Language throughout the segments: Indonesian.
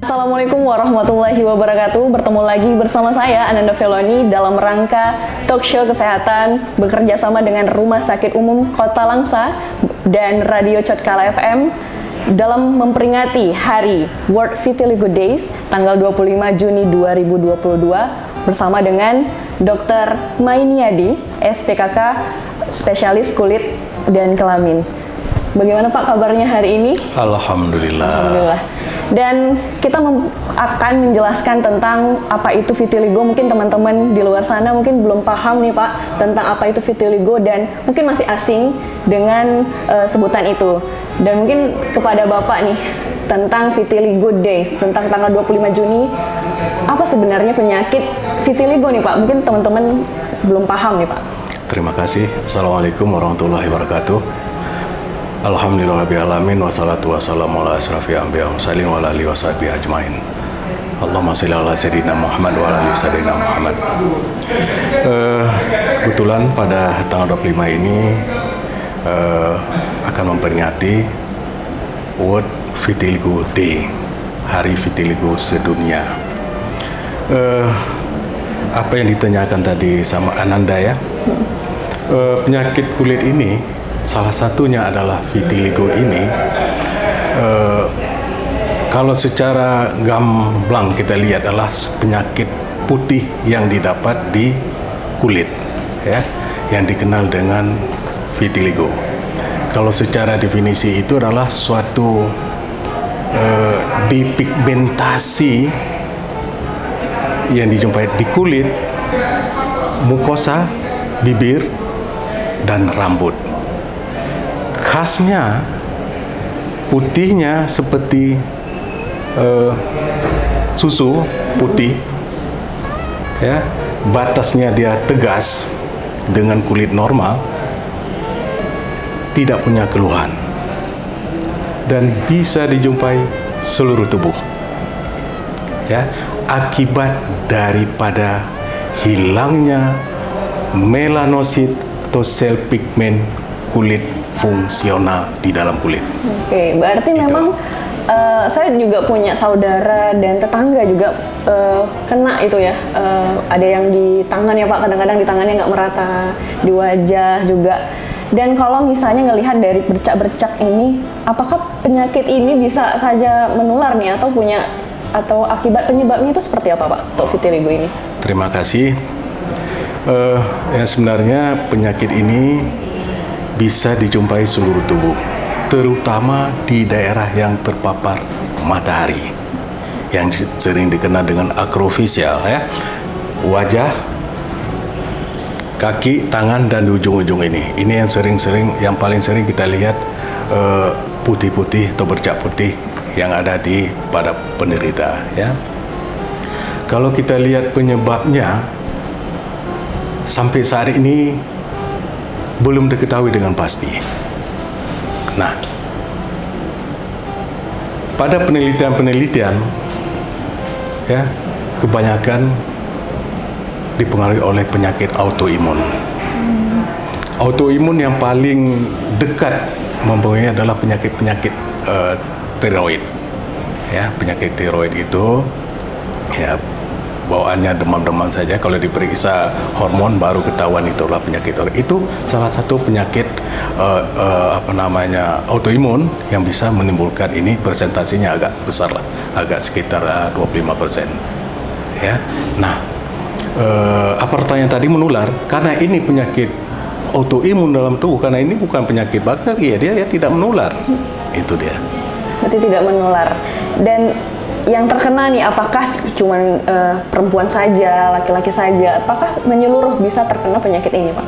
Assalamualaikum warahmatullahi wabarakatuh. Bertemu lagi bersama saya Ananda Feloni dalam rangka talk show kesehatan bekerja sama dengan Rumah Sakit Umum Kota Langsa dan Radio Cotkala FM dalam memperingati Hari World Vitiligo Days tanggal 25 Juni 2022 bersama dengan Dr. Mainiadi, SPKK, spesialis kulit dan kelamin. Bagaimana Pak kabarnya hari ini? Alhamdulillah. Alhamdulillah. Dan kita akan menjelaskan tentang apa itu vitiligo. Mungkin teman-teman di luar sana mungkin belum paham nih Pak tentang apa itu vitiligo dan mungkin masih asing dengan sebutan itu. Dan mungkin kepada Bapak nih tentang Vitiligo Days, tentang tanggal 25 Juni, apa sebenarnya penyakit vitiligo nih Pak? Mungkin teman-teman belum paham nih Pak. Terima kasih. Assalamualaikum warahmatullahi wabarakatuh. Alhamdulillahirrahmanirrahim. Wassalatu wassalamu ala asrafil anbiya wa sallim wa ala alihi wa sahbihi ajmain. Allahumma shalli ala sayyidina Muhammad wa ala ali sayyidina Muhammad. Kebetulan pada tanggal 25 ini akan memperingati World Vitiligo Day, Hari Vitiligo sedunia. Apa yang ditanyakan tadi sama Ananda ya, penyakit kulit ini salah satunya adalah vitiligo ini. Kalau secara gamblang kita lihat adalah penyakit putih yang didapat di kulit, ya, yang dikenal dengan vitiligo. Kalau secara definisi itu adalah suatu depigmentasi yang dijumpai di kulit, mukosa, bibir, dan rambut. Khasnya putihnya seperti susu putih, ya, batasnya dia tegas dengan kulit normal, tidak punya keluhan dan bisa dijumpai seluruh tubuh, ya, akibat daripada hilangnya melanosit atau sel pigmen kulit fungsional di dalam kulit. Oke, berarti gitu. Memang saya juga punya saudara dan tetangga juga kena itu ya. Ada yang di tangan ya Pak, kadang-kadang di tangannya nggak merata, di wajah juga. Dan kalau misalnya ngelihat dari bercak-bercak ini, apakah penyakit ini bisa saja menular nih atau akibat penyebabnya itu seperti apa Pak untuk vitiligo ini? Terima kasih. Ya sebenarnya penyakit ini bisa dijumpai seluruh tubuh, terutama di daerah yang terpapar matahari, yang sering dikenal dengan akrofisial, ya, wajah, kaki, tangan, dan di ujung-ujung ini. Ini yang paling sering kita lihat putih-putih atau bercak putih yang ada pada penderita, ya. Kalau kita lihat penyebabnya, sampai saat ini belum diketahui dengan pasti. Nah, pada penelitian, ya, kebanyakan dipengaruhi oleh penyakit autoimun. Autoimun yang paling dekat mempunyai adalah penyakit tiroid. Ya, penyakit tiroid itu, ya, bawaannya demam-demam saja. Kalau diperiksa hormon baru ketahuan itulah penyakit tiroid. Itu salah satu penyakit autoimun yang bisa menimbulkan ini, persentasinya agak besar lah, agak sekitar 25%. Ya. Nah, apa pertanyaan tadi menular? Karena ini penyakit autoimun dalam tubuh, karena ini bukan penyakit bakteri ya, dia tidak menular. Itu dia. Berarti tidak menular. Dan yang terkena nih, apakah cuma perempuan saja, laki-laki saja? Apakah menyeluruh bisa terkena penyakit ini, Pak?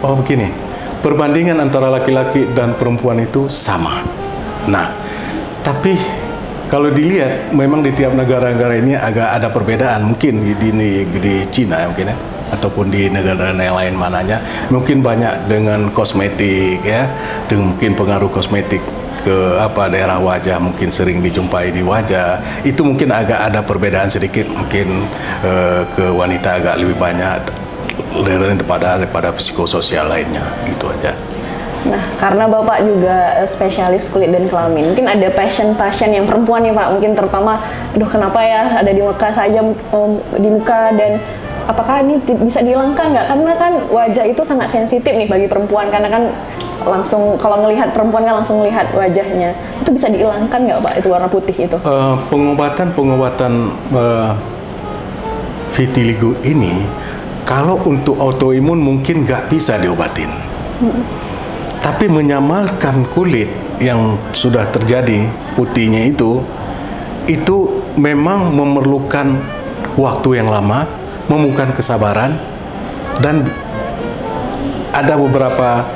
Oh begini, perbandingan antara laki-laki dan perempuan itu sama. Nah, tapi kalau dilihat, memang di tiap negara-negara ini agak ada perbedaan. Mungkin di Cina ya, mungkin ya, ataupun di negara yang lain mananya, mungkin banyak dengan kosmetik ya, dengan mungkin pengaruh kosmetik ke daerah wajah, mungkin sering dijumpai di wajah, itu mungkin agak ada perbedaan sedikit, mungkin ke wanita agak lebih banyak daripada psikososial lainnya, gitu aja. Nah, karena Bapak juga spesialis kulit dan kelamin, mungkin ada pasien-pasien yang perempuan nih Pak, mungkin terutama, aduh kenapa ya ada di muka saja, di muka, dan apakah ini bisa dihilangkan nggak? Karena kan wajah itu sangat sensitif nih bagi perempuan, karena kan langsung kalau ngelihat perempuan kan langsung lihat wajahnya. Itu bisa dihilangkan nggak Pak, itu warna putih itu? Pengobatan vitiligo ini, kalau untuk autoimun mungkin nggak bisa diobatin. Tapi menyamarkan kulit yang sudah terjadi putihnya itu memang memerlukan waktu yang lama, memerlukan kesabaran, dan ada beberapa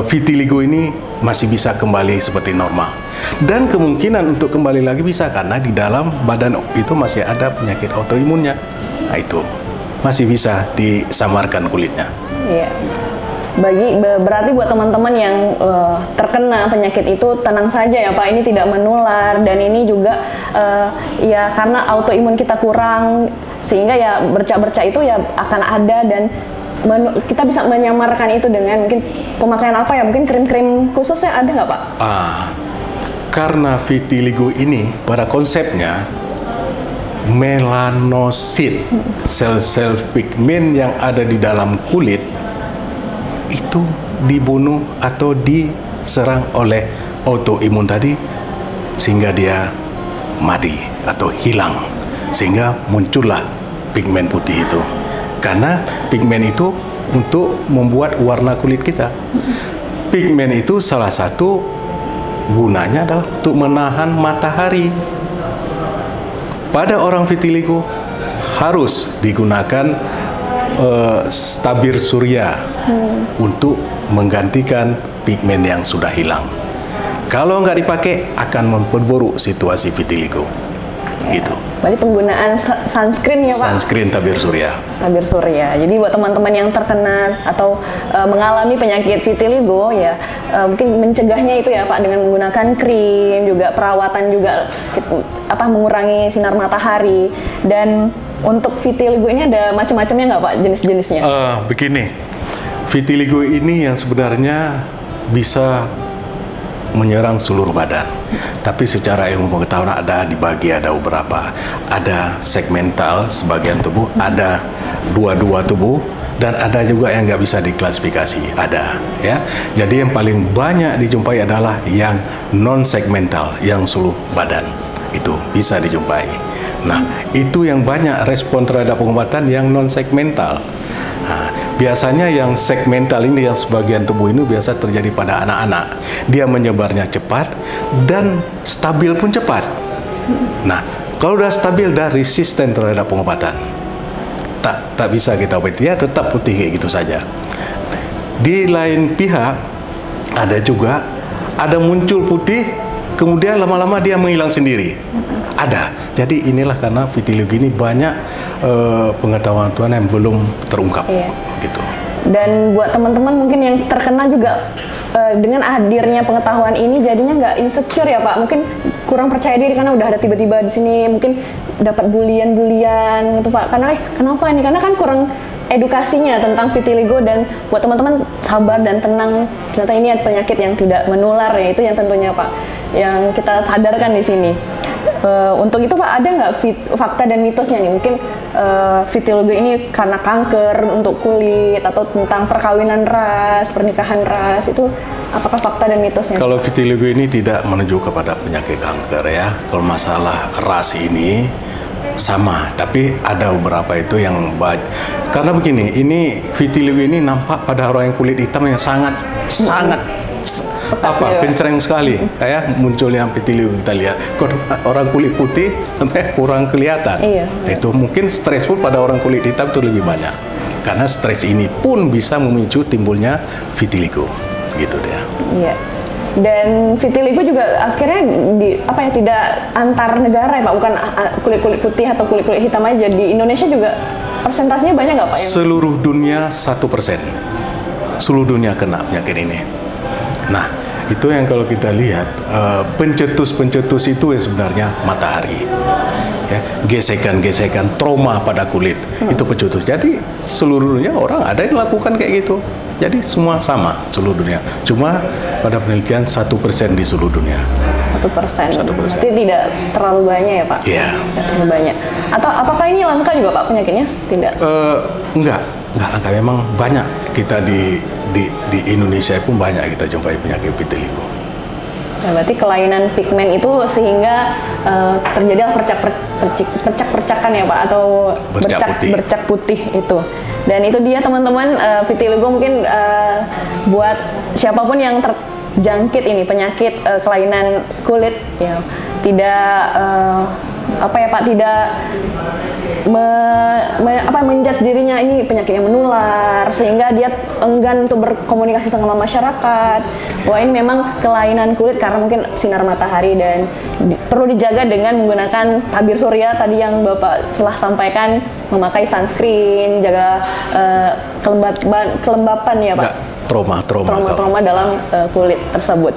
vitiligo ini masih bisa kembali seperti normal. Dan kemungkinan untuk kembali lagi bisa karena di dalam badan itu masih ada penyakit autoimunnya. Nah, itu masih bisa disamarkan kulitnya. Iya. Berarti buat teman-teman yang terkena penyakit itu tenang saja ya Pak, ini tidak menular, dan ini juga ya karena autoimun kita kurang, sehingga ya bercak-bercak itu ya akan ada, dan kita bisa menyamarkan itu dengan mungkin pemakaian apa ya, mungkin krim-krim khususnya ada nggak Pak? Karena vitiligo ini pada konsepnya melanosit, sel-sel pigmen yang ada di dalam kulit itu dibunuh atau diserang oleh autoimun tadi, sehingga dia mati atau hilang, sehingga muncullah pigmen putih itu. Karena pigmen itu untuk membuat warna kulit kita. Pigmen itu salah satu gunanya adalah untuk menahan matahari. Pada orang vitiligo harus digunakan tabir surya untuk menggantikan pigmen yang sudah hilang. Kalau nggak dipakai akan memperburuk situasi vitiligo. Gitu. Berarti penggunaan sunscreen ya Pak? Sunscreen tabir surya. Tabir surya. Jadi buat teman-teman yang terkena atau mengalami penyakit vitiligo ya, mungkin mencegahnya itu ya Pak dengan menggunakan krim, juga perawatan juga mengurangi sinar matahari. Dan untuk vitiligo ini ada macam-macamnya nggak Pak jenis-jenisnya? Begini, vitiligo ini yang sebenarnya bisa menyerang seluruh badan. Tapi secara ilmu pengetahuan dibagi ada beberapa. Ada segmental sebagian tubuh, ada dua-dua tubuh, dan ada juga yang nggak bisa diklasifikasi. Ada, ya. Jadi yang paling banyak dijumpai adalah yang non segmental, yang seluruh badan itu bisa dijumpai. Nah, itu yang banyak respon terhadap pengobatan yang non segmental. Nah, biasanya yang segmental ini, yang sebagian tubuh ini biasa terjadi pada anak-anak. Dia menyebarnya cepat dan stabil pun cepat. Nah, kalau udah stabil, udah resisten terhadap pengobatan. Tak bisa kita obati, ya tetap putih kayak gitu saja. Di lain pihak, ada muncul putih, kemudian lama-lama dia menghilang sendiri. Ada. Jadi inilah karena vitiligo ini banyak pengetahuan Tuhan yang belum terungkap. Iya. Gitu. Dan buat teman-teman mungkin yang terkena juga dengan hadirnya pengetahuan ini jadinya nggak insecure ya Pak, mungkin kurang percaya diri karena udah ada tiba-tiba di sini mungkin dapat bulian gitu Pak, karena kenapa ini, karena kan kurang edukasinya tentang vitiligo. Dan buat teman-teman sabar dan tenang, ternyata ini penyakit yang tidak menular ya, itu yang tentunya Pak yang kita sadarkan di sini. Untuk itu Pak, ada nggak fakta dan mitosnya nih, mungkin vitiligo ini karena kanker untuk kulit atau tentang perkawinan ras, pernikahan ras, itu apakah fakta dan mitosnya? Kalau vitiligo ini tidak menuju kepada penyakit kanker ya. Kalau masalah ras ini sama, tapi ada beberapa itu yang baik. Karena begini, ini vitiligo ini nampak pada orang yang kulit hitam yang sangat kencreng sekali, kayak munculnya vitiligo kita lihat. Kalau orang kulit putih sampai kurang kelihatan. Iya. Itu mungkin stres pun pada orang kulit hitam itu lebih banyak. Karena stres ini pun bisa memicu timbulnya vitiligo, gitu dia. Iya. Dan vitiligo juga akhirnya tidak antar negara ya Pak, bukan kulit-kulit putih atau kulit-kulit hitam aja. Di Indonesia juga persentasenya banyak nggak Pak? Seluruh dunia 1%. Seluruh dunia kena penyakit ini. Nah, itu yang kalau kita lihat pencetus itu yang sebenarnya matahari. ya, gesekan-gesekan, trauma pada kulit itu pencetus. Jadi seluruh dunia orang ada yang lakukan kayak gitu. Jadi semua sama seluruh dunia. Cuma pada penelitian 1% di seluruh dunia. 1%. Berarti tidak terlalu banyak ya Pak? Iya. Tidak terlalu banyak. Atau apakah ini langka juga Pak penyakitnya? Tidak? Enggak langka. Memang banyak kita di Indonesia pun banyak kita jumpai penyakit vitiligo. Nah, berarti kelainan pigmen itu sehingga terjadi percak-percakan ya Pak, atau bercak putih itu. Dan itu dia teman-teman, vitiligo mungkin buat siapapun yang terjangkit ini penyakit kelainan kulit ya, tidak tidak menjudge dirinya ini penyakit yang menular sehingga dia enggan untuk berkomunikasi sama masyarakat. Wah, ini memang kelainan kulit karena mungkin sinar matahari dan perlu dijaga dengan menggunakan tabir surya tadi yang Bapak telah sampaikan, memakai sunscreen, jaga kelembapan ya Pak. Trauma dalam kulit tersebut.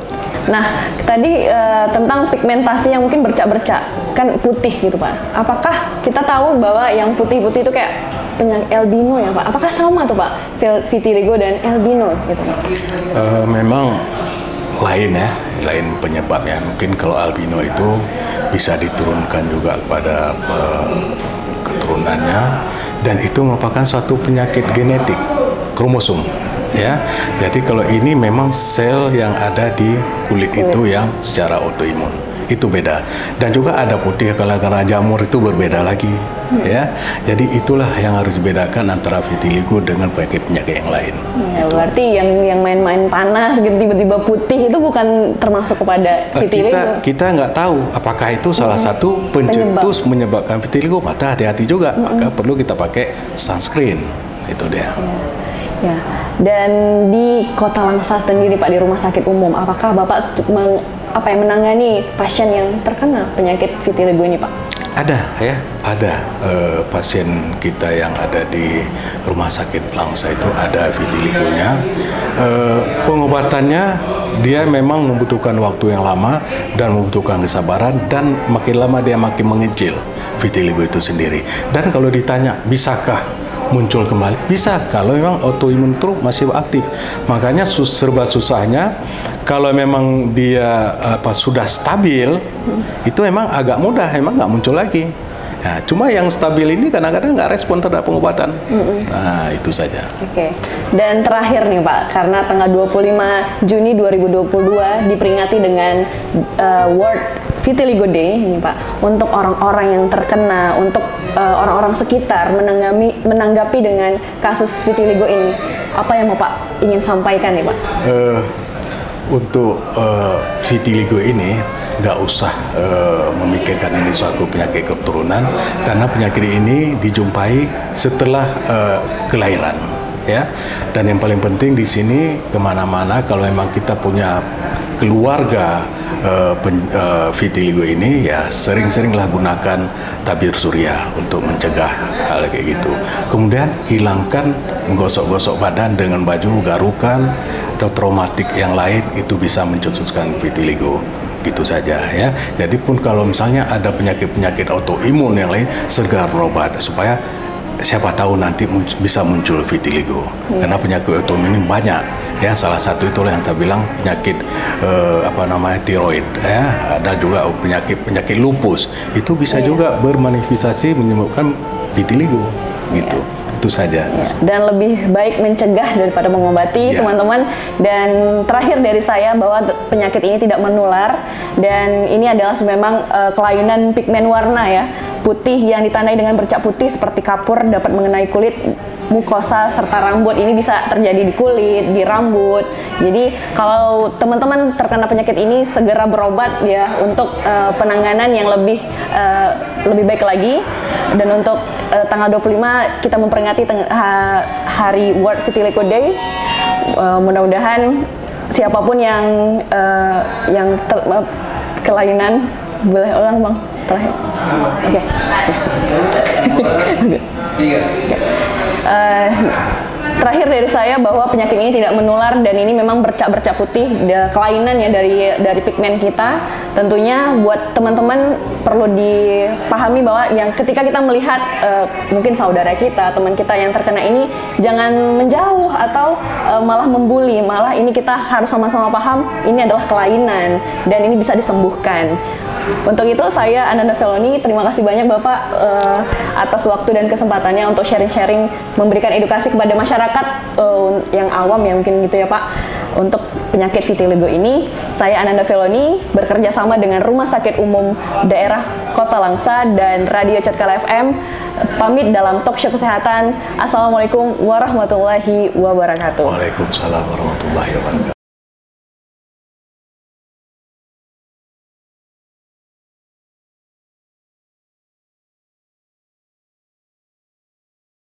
Nah, tadi tentang pigmentasi yang mungkin bercak-bercak, kan putih gitu Pak. Apakah kita tahu bahwa yang putih-putih itu kayak penyakit albino ya Pak? Apakah sama tuh Pak, vitiligo dan albino gitu Pak? Memang lain penyebabnya. Mungkin kalau albino itu bisa diturunkan juga kepada keturunannya, dan itu merupakan suatu penyakit genetik kromosom. Ya, jadi kalau ini memang sel yang ada di kulit itu yang secara autoimun itu beda, dan juga ada putih karena jamur itu berbeda lagi, ya. Jadi itulah yang harus dibedakan antara vitiligo dengan penyakit yang lain. Ya, berarti yang main-main panas gitu tiba-tiba putih itu bukan termasuk kepada vitiligo. Kita nggak tahu apakah itu salah satu pencetus menyebabkan vitiligo, maka hati-hati juga. Maka perlu kita pakai sunscreen, itu dia. Ya, dan di Kota Langsa sendiri Pak, di rumah sakit umum, apakah Bapak menangani pasien yang terkena penyakit vitiligo ini Pak? Ada pasien kita yang ada di rumah sakit Langsa itu ada vitiligonya. Pengobatannya dia memang membutuhkan waktu yang lama dan membutuhkan kesabaran, dan makin lama dia makin mengecil vitiligo itu sendiri. Dan kalau ditanya bisakah muncul kembali, bisa kalau memang autoimun itu masih aktif. Makanya serba susahnya kalau memang dia sudah stabil, itu memang agak mudah, memang nggak muncul lagi. Nah, cuma yang stabil ini kadang-kadang nggak respon terhadap pengobatan. Nah, itu saja. Oke. Dan terakhir nih Pak, karena tanggal 25 Juni 2022 diperingati dengan World Vitiligo Day ini Pak, untuk orang-orang yang terkena, untuk orang-orang sekitar menanggapi dengan kasus vitiligo ini, apa yang Bapak ingin sampaikan nih Pak? Untuk vitiligo ini nggak usah memikirkan ini suatu penyakit keturunan, karena penyakit ini dijumpai setelah kelahiran, ya. Dan yang paling penting di sini kemana-mana kalau memang kita punya keluarga vitiligo ini, ya sering-seringlah gunakan tabir surya untuk mencegah hal kayak gitu. Kemudian hilangkan menggosok-gosok badan dengan baju, garukan atau traumatik yang lain, itu bisa mencetuskan vitiligo. Gitu saja ya. Jadi pun kalau misalnya ada penyakit-penyakit autoimun yang lain, segera berobat supaya siapa tahu nanti bisa muncul vitiligo. Karena penyakit autoimun ini banyak ya. Salah satu itulah yang kita bilang penyakit tiroid ya. Ada juga penyakit lupus. Itu bisa juga bermanifestasi menyebabkan vitiligo gitu. Itu saja. Dan lebih baik mencegah daripada mengobati, teman-teman. Dan terakhir dari saya bahwa penyakit ini tidak menular, dan ini adalah memang kelainan pigmen warna ya, putih yang ditandai dengan bercak putih seperti kapur, dapat mengenai kulit, mukosa serta rambut. Ini bisa terjadi di kulit, di rambut. Jadi kalau teman-teman terkena penyakit ini, segera berobat ya, untuk penanganan yang lebih baik lagi. Dan untuk tanggal 25 kita memperingati hari World Vitiligo Day. Mudah-mudahan siapapun yang kelainan, boleh ulang Bang terakhir. Oke. terakhir dari saya bahwa penyakit ini tidak menular dan ini memang bercak-bercak putih, kelainan ya dari pigmen kita. Tentunya buat teman-teman perlu dipahami bahwa yang ketika kita melihat mungkin saudara kita, teman kita yang terkena ini, jangan menjauh atau malah membuli, malah ini kita harus sama-sama paham ini adalah kelainan dan ini bisa disembuhkan. Untuk itu saya Ananda Feloni, terima kasih banyak Bapak atas waktu dan kesempatannya untuk sharing-sharing, memberikan edukasi kepada masyarakat yang awam ya mungkin gitu ya Pak, untuk penyakit vitiligo ini. Saya Ananda Feloni bekerja sama dengan Rumah Sakit Umum Daerah Kota Langsa dan Radio Cotkala FM pamit dalam talk show kesehatan. Assalamualaikum warahmatullahi wabarakatuh. Waalaikumsalam warahmatullahi wabarakatuh.